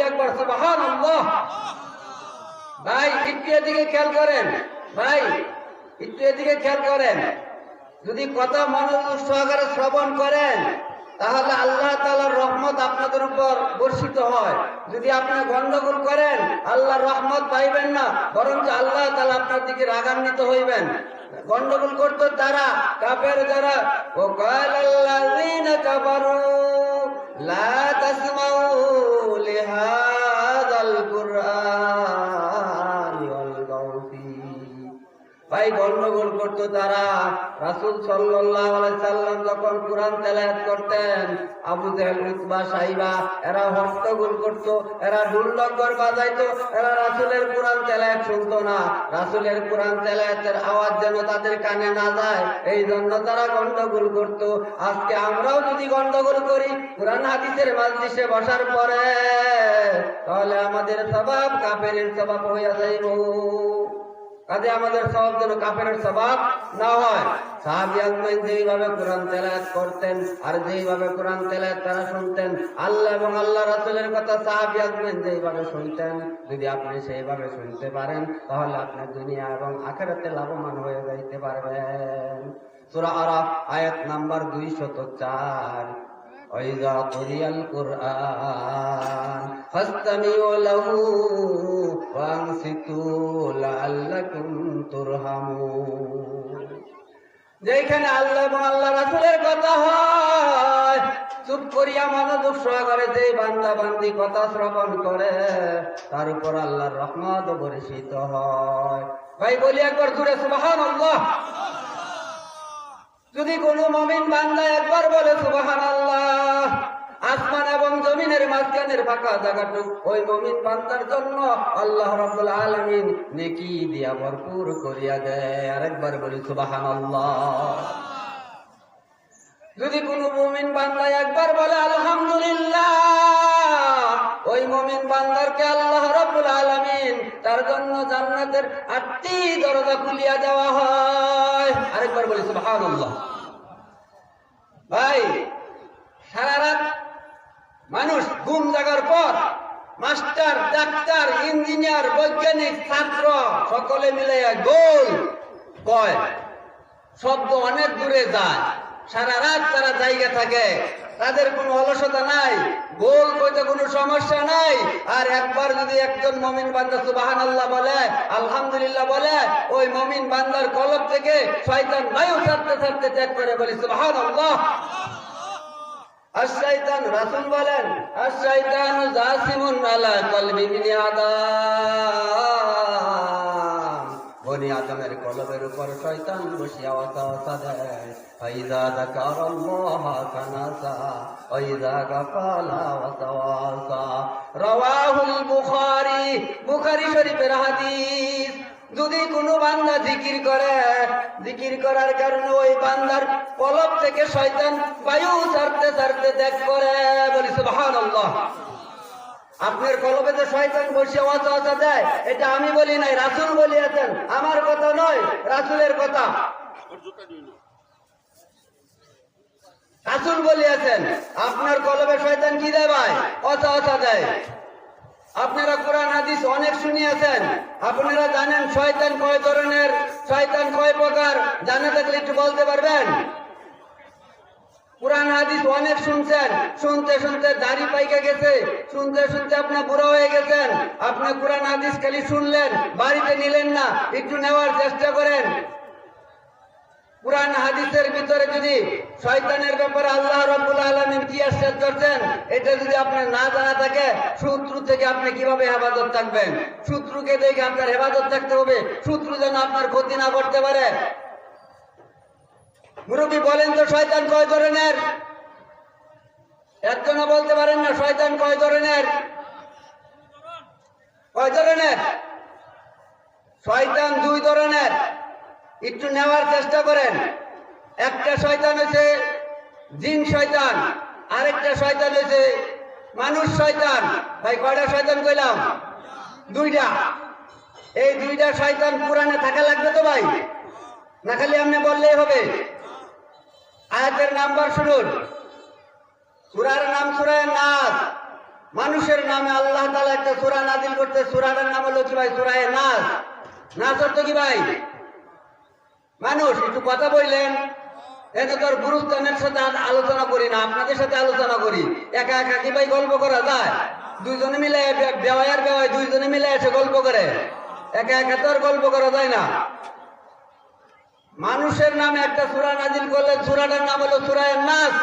একবার সুবহানাল্লাহ। ভাই একটু এদিকে খেয়াল করেন, ভাই একটু এদিকে খেয়াল করেন। যদি কথা মনোযোগ সহকারে শ্রবণ করেন তাহলে আল্লাহ তাআলার রহমত আপনাদের উপর বর্ষিত হয়। যদি আপনি গন্ডগোল করেন আল্লাহর রহমত পাইবেন না, বরঞ্চ আল্লাহ তাআলা আপনার দিকে রাগান্বিত হইবেন। গন্ডগোল করতো তারা, কাফের যারা। ও কালাল্লাযীনা কাফারু লা তাসমাউ লিহাযাল কুরআনি ওয়ালগাউ ফীহি। ভাই গন্ডগোল করতো তারা। রাসূল সাল্লাল্লাহু আলাইহি সাল্লাম যখন কুরআন তেলাওয়াত করতেন, আবু জাহেল, উতবা, সাইবা এরা হট্টগোল করতো, এরা ঢুল-ডগর বাজাইতো, এরা রাসূলের কুরআন তেলাওয়াত শুনতো না। রাসূলের কুরআন তেলাওয়াতের আওয়াজ যেন তাদের কানে না যায়, এই জন্য তারা গন্ডগোল করতো। আজকে আমরাও যদি গন্ডগোল করি কুরআন হাদিসের মাজলিসে বসার পরে, তাহলে আমাদের সওয়াব কাফেরের সওয়াব হইয়া যাইব। কাজে আমাদের সওয়াব যেন কাফেরের সওয়াব না হয়। সাহাবী আজমাইন যেইভাবে কোরআন তেলাওয়াত করতেন আর যেইভাবে কোরআন তেলাওয়াত তারা শুনতেন, আল্লাহ এবং আল্লাহ রাসূলের কথা সাহাবী আজমাইন যেইভাবে শুনতেন, যদি আপনি সেইভাবে শুনতে পারেন তাহলে আপনি দুনিয়া এবং আখিরাতে লাভবান হয়ে যাইতে পারবেন। সূরা আরাফ আয়াত নাম্বার 204। وَإِذَا قُرِئَ الْقُرْآنُ فَاسْتَمِعُوا لَهُ وَأَنصِتُوا لَعَلَّكُمْ تُرْحَمُونَ। যেখানে আল্লাহ এবং আল্লাহ রাসূলের কথা হয়, চুপ করিয়া মনোযোগ সহকারে যে বান্দা বান্দি কথা শ্রবণ করে তার উপর আল্লাহর রহমত বর্ষিত হয়। ভাই বলি একবার জোরে সুবহানাল্লাহ। যদি কোন মুমিন বান্দা একবার বলে সুবহানাল্লাহ, আসমান এবং জমিনের মাঝখানের ফাঁকা জায়গাটুকু ওই মুমিন বান্দার জন্য আল্লাহ রাব্বুল আলামিন নেকি দিয়া ভরপুর করিয়া দেয়। আরেকবার বলি সুবহানাল্লাহ। যদি কোন মুমিন বান্দা একবার বলে আলহামদুলিল্লাহ, ওই মুমিন বান্দারকে আল্লাহ রাব্বুল আলামিন তার জন্য জান্নাতের 8টি দরজা খুলিয়া দেওয়া হয়। আরেকবার বলি সুবহানাল্লাহ। ভাই সারা রাত মানুষ ঘুম জাগার পর মাস্টার, ডাক্তার, ইঞ্জিনিয়ার, বৈজ্ঞানিক, ছাত্র সকলে মিলে গোল কয়, শব্দ অনেক দূরে যায়। সারা রাত তারা জায়গা থাকে, তাদের কোনো অলসতা নাই, গোল কইতে কোনো সমস্যা নাই। আর একবার যদি একজন মুমিন বান্দা সুবহানাল্লাহ বলে, আলহামদুলিল্লাহ বলে, ওই মুমিন বান্দার কলব থেকে শয়তান বায়ু ছাড়তে ছাড়তে ত্যাগ করে। বলি সুবহানাল্লাহ। আশ-শাইতান, রাসূল বলেন, আশ-শাইতানু জাসিমুন আলা কলবি বিনি আদম। বনি আদমের কলবের উপর শয়তান বসিয়া ওয়াসওয়াসা দেয়। ফাইযা যাকারাল্লাহ কানাসা ওয়া ইযা গাফালা ওয়াসওয়াসা। রাওয়াহুল বুখারী, বুখারী শরীফের হাদিস। যদি কোনো বান্দা জিকির করে, জিকির করার কারণে ওই বান্দার কলব থেকে শয়তান বায়ু ছাড়তে ছাড়তে ত্যাগ করে। বলি সুবহানাল্লাহ। আপনার কলবে যে শয়তান বসে ওয়াসওয়াসা দেয়, এটা আমি বলি নাই, রাসূল বলিয়াছেন, আমার কথা নয়, রাসূলের কথা। রাসূল বলিয়াছেন আপনার কলবে শয়তান কি দেয় ভাই? ওয়াসওয়াসা দেয়। আপনারা কোরআন হাদিস অনেক শুনিয়েছেন, আপনারা জানেন শয়তান কয় ধরনের, শয়তান কয় প্রকার, জানা থাকলে একটু বলতে পারবেন? কোরআন হাদিস অনেক শুনছেন, শুনতে শুনতে দাড়ি পাইকে গেছে, শুনতে শুনতে আপনি বুড়ো হয়ে গেছেন। আপনি কোরআন হাদিস খালি শুনলেন, বাড়িতে নিলেন না, একটু নেওয়ার চেষ্টা করেন। কোরআন হাদিসের ভিতরে যদি শয়তানের ব্যাপারে আল্লাহ রাব্বুল আলামিন কি আশ্বাস করছেন, এটা যদি আপনার না জানা থাকে, শত্রু থেকে আপনি কিভাবে হেফাজত থাকবেন? শত্রুকে দেখে আপনার হেফাজত থাকতে হবে, শত্রু যেন আপনার ক্ষতি না করতে পারে। মুরব্বী বলেন তো শয়তান কয় ধরনের? একজনও বলতে পারেন না শয়তান কয় ধরনের? কয় ধরনের? শয়তান 2 ধরনের। একটু নেওয়ার চেষ্টা করেন। একটা শয়তান হচ্ছে জিন শয়তান, আরেকটা শয়তান হচ্ছে মানুষ শয়তান। ভাই কয়টা শয়তান কইলাম? 2টা। এই 2টা শয়তান কোরআনে থাকা লাগবে তো ভাই, না খালি আপনি বললেই হবে? আয়াতের নাম্বার শুনুন। সূরার নাম সূরা নাস, মানুষের নামে আল্লাহ তাআলা একটা সূরা নাযিল করতে, সূরাটার নাম হলো কি ভাই? সূরা নাস। নাস অর্থ কি ভাই? মানুষ। একটু কথা বললেন, এনে তোর গুরুস্থানের সাথে আলোচনা করি না, আপনাদের সাথে আলোচনা করি। একা একা কি ভাই গল্প করা যায়? দুইজনে মিলে বেওয়ার বেওয়াই দুইজনে মিলে এসে গল্প করে, একা একা তো আর গল্প করা যায় না। মানুষের নামে একটা সূরা নাযিল করলেন, সূরাটার নাম হলো সূরা নাস।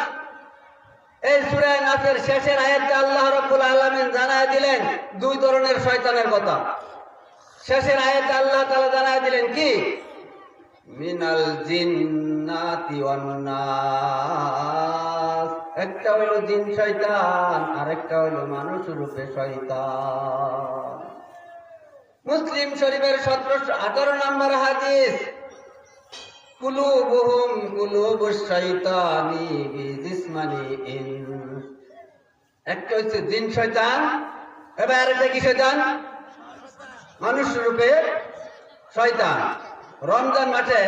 এই সূরা নাসের শেষের আয়াতে আল্লাহ রাব্বুল আলামিন জানায় দিলেন দুই ধরনের শয়তানের কথা। শেষের আয়াতে আল্লাহ তাআলা জানায় দিলেন কি? মিনাল জিন্নাতি ওয়ান নাস। একটা হলো জিন শয়তান, আর একটা হলো মানুষ রূপে শয়তান। মুসলিম শরীফের 1718 নম্বর হাদিস, কুলুবুহুম কুলুবুশ শাইতানি বিজিসমানি ইনস। একটা হচ্ছে জিন শয়তান, এবার আরেকটা কি শয়তান? মানুষ রূপে শয়তান। রমজান মাসে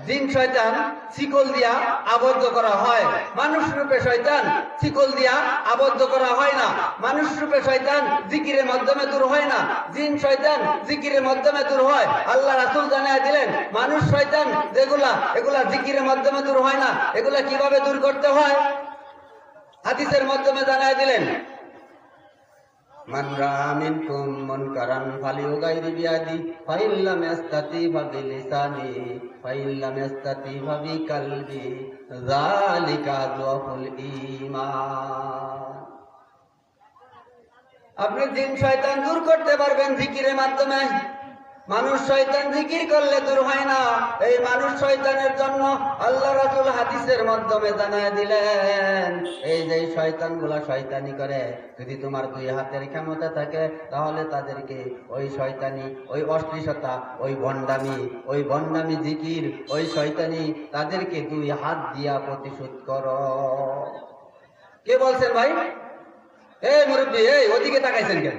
জিন শয়তান শিকল দিয়া আবদ্ধ করা হয়, মানুষ রূপে শয়তান শিকল দিয়া আবদ্ধ করা হয় না। মানুষ রূপে শয়তান জিকিরের মাধ্যমে দূর হয় না, জিন শয়তান জিকিরের মাধ্যমে দূর হয়। আল্লাহ রাসূল জানায় দিলেন মানুষ শয়তান এগুলা জিকিরের মাধ্যমে দূর হয় না। এগুলা কিভাবে দূর করতে হয় হাদিসের মাধ্যমে জানায় দিলেন। মান রাআ মিনকুম মুনকারান ফালিয়ুগাইরি বিয়াদি ফাইন লাম ইয়াস্তাতি ফাবিলিসানি ফাইন লাম ইয়াস্তাতি ফাবিকালবি যালিকা যুফুল ঈমান। আপনি জিন শয়তান দূর করতে পারবেন জিকিরের মাধ্যমে। মানুষ শয়তান জিকির করলে দূর হয় না। এই মানুষ শয়তানের জন্য আল্লাহ রাসূল হাদিসের মাধ্যমে জানায় দিলেন, এই যে শয়তানগুলা শয়তানি করে, যদি তোমার দুই হাতের ক্ষমতা থাকে তাহলে তাদেরকে ওই শয়তানি, ওই অশ্লীলতা, ওই ভণ্ডামি জিকির, ওই শয়তানি তাদেরকে দুই হাত দিয়া প্রতিশোধ করো। কে বলছেন ভাই? এই মুরব্বী, এই ওদিকে তাকাইছেন কেন?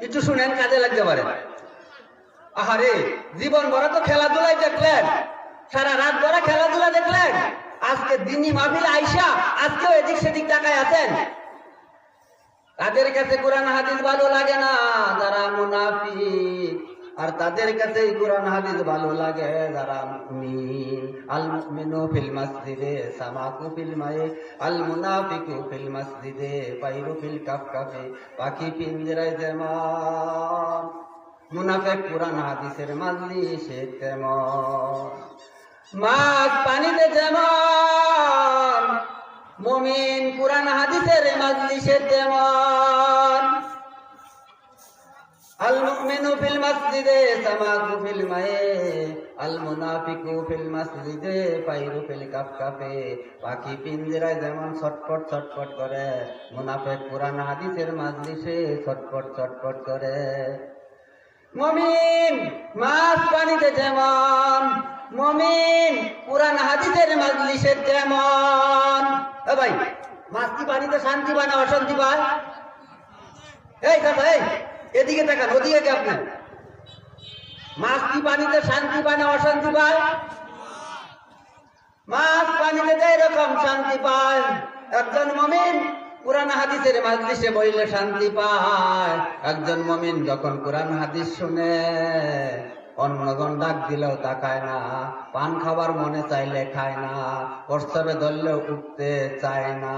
একটু শুনেন, কাজে লাগতে পারে। আহারে, জীবন ভরা তো খেলাধুলাই দেখলেন, সারা রাত ভরা খেলাধুলা দেখলেন, আজকে দিনী মাহফিল আইসা আজকেও এদিক সেদিক তাকায় আছেন। তাদের কাছে কোরআন হাদিস ভালো লাগে না যারা মুনাফিক, আর তাদের কাছে কোরআন হাদিস ভালো লাগে যারা মুমিন। আল মুমিনু ফিল মাসজিদে সামাকু ফিল মায়ে আল মুনাফিকু ফিল মাসজিদে বাইরু ফিল কাফকাফে পাখি পিঞ্জরায় যেমন। মুনাফিক কোরআন হাদিসের মাজলিসে তেমন, মাছ পানিতে যেমন, মুমিন কোরআন হাদিসের মাজলিসে তেমন। আল মুমিনু ফিল মাসজিদে সামাকু ফিল মায়ে আল মুনাফিকু ফিল মাসজিদে বাইরু ফিল কাফকাফে পাখি পিঞ্জরায় যেমন ছটফট ছটফট করে, মুনাফিক কোরআন হাদিসের মাজলিসে ছটফট ছটফট করে। মুমিন মাছ পানিতে যেমন, মুমিন কোরআন হাদিসের মাজলিসে তেমন। এ ভাই, মাছ কি পানিতে শান্তি পায় না অশান্তি পায়? এই কথা, এই এদিকে তাকান, ওদিকে কি আপনি? মাছ কি পানিতে শান্তি পায় না অশান্তি পায়? মাছ পানিতে যেই রকম শান্তি পায়, একজন মুমিন কোরআন হাদিসের মাজলিসে বইলে শান্তি পায়। একজন মুমিন যখন কোরআন হাদিস শুনে অন্যজন ডাক দিলেও তাকায় না, পান খাবার মনে চাইলে খায় না, প্রস্তাবে ধরলেও উঠতে চায় না।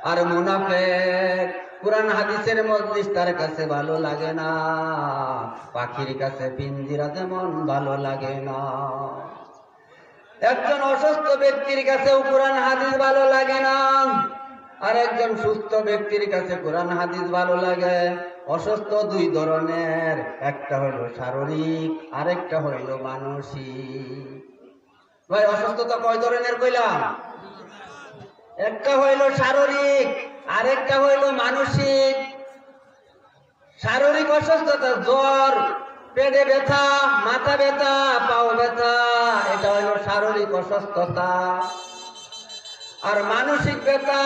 আর মুনাফিক কোরআন হাদিসের মজলিস তার কাছে ভালো লাগে না, পাখির কাছে পিঞ্জিরা যেমন ভালো লাগে না। একজন অসুস্থ ব্যক্তির কাছেও কোরআন হাদিস ভালো লাগে না, আর একজন সুস্থ ব্যক্তির কাছে কোরআন হাদিস ভালো লাগে। অসুস্থ দুই ধরনের, একটা হইল শারীরিক, আরেকটা হইল মানসিক। ভাই, অসুস্থতা কয় ধরনের কইলাম? একটা হইল শারীরিক, আরেকটা হইল মানসিক। শারীরিক অসুস্থতা জ্বর, পেটে ব্যথা, মাথা ব্যথা, পাও ব্যথা, এটা হইল শারীরিক অসুস্থতা। আর মানসিক ব্যথা